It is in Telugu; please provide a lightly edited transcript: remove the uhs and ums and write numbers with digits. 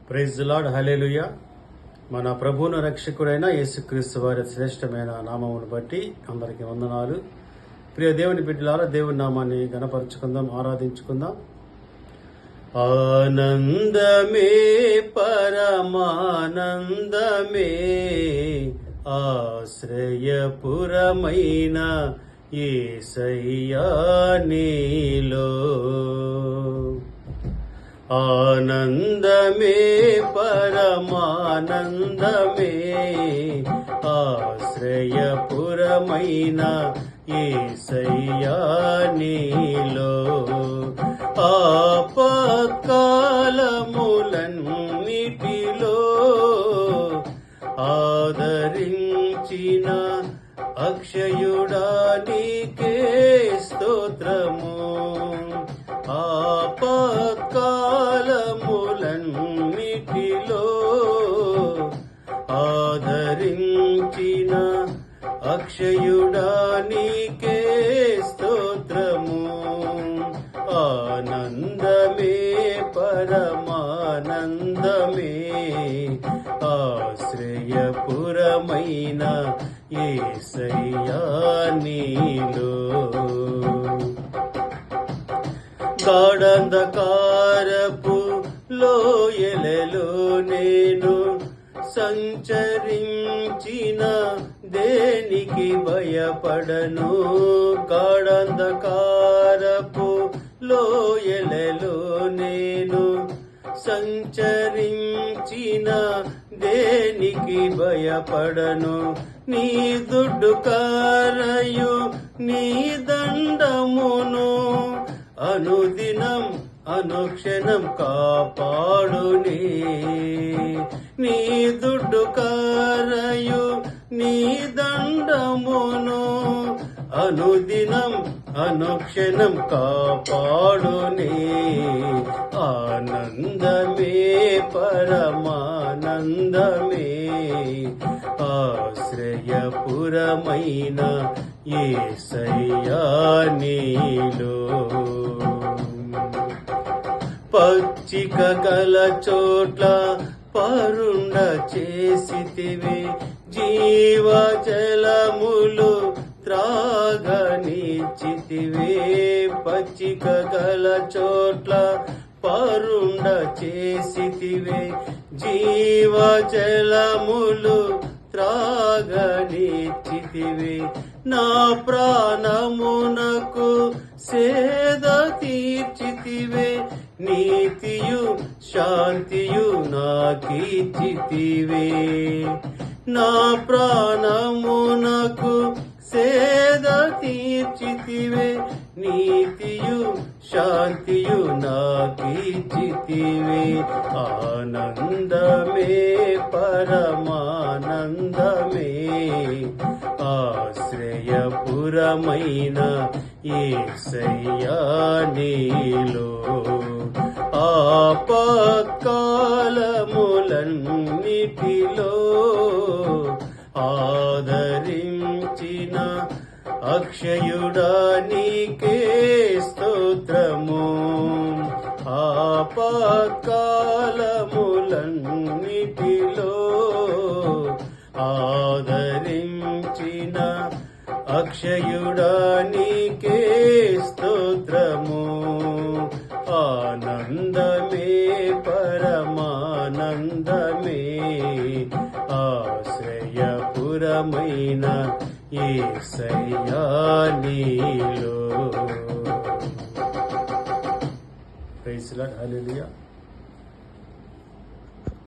ప్రైజ్ ది లార్డ్, హల్లెలూయా. మన ప్రభువును రక్షకుడైన యేసుక్రీస్తు వారి శ్రేష్టమైన నామమును బట్టి అందరికీ వందనాలు. ప్రియ దేవుని బిడ్డలారా, దేవుని నామాన్ని గణపరుచుకుందాం, ఆరాధించుకుందాం. ఆనందమే పరమానందమే ఆశ్రయపురమైన యేసయ్యా నీలో. ఆనందమే పరమానందమే ఆశ్రయపురమైన యేసయ్యా నీలో. ఆపత్కాలములన్నిటిలో ఆదరించిన అక్షయుడా నీకే స్తోత్రము. ఆపత్కాలములన్నిటిలో ఆదరించిన అక్షయుడా నీకే స్తోత్రము. ఆనందమే పరమానందమే ఆశ్రయపురమైన యేసయ్యా నీలో. గాఢంధకారపు లోయలలో నేను సంచరించిన దేనికి భయపడను. గాఢంధకారపు లోయలలో నేను సంచరించిన దేనికి భయపడను. నీ దుడ్డు కారయు నీ దండమును అనుదినం అనుక్షణం కాపాడునే. నీ దుడ్డు కారయు నీ దండమును అనుదినం అనుక్షణం కాపాడునే. ఆనందమే పరమానందమే ఆశ్రయపురమైన యేసయ్యా నీలో. పచ్చిక గల చోట్ల పరుండ చేసితివి, జీవజలములు త్రాగనిచ్చితివి. పచ్చిక గల చోట్ల పరుండ చేసితివి, జీవజలములు త్రాగనిచ్చితివి. నా ప్రాణమునకు సేద తీర్చితివే, నీతియు శాంతియు నాకిచ్చితివే. నా ప్రాణమునకు సేద తీర్చితివే, నీతియు శాంతియు నాకిచ్చితివే. ఆనందమే పరమానందమే ఆశ్రయపురమైన యేసయ్యా నీలో. ఆపత్కాలములన్నిటిలో ఆదరించిన అక్షయుడా నీకే స్తోత్రము. ఆపత్కాలములన్నిటిలో ఆదరించిన అక్షయుడా నీకే స్తోత్రము. ఆనందమే పరమానందమే ఆశ్రయపురమైన యేసయ్యా నీలో. Praise the lord, hallelujah.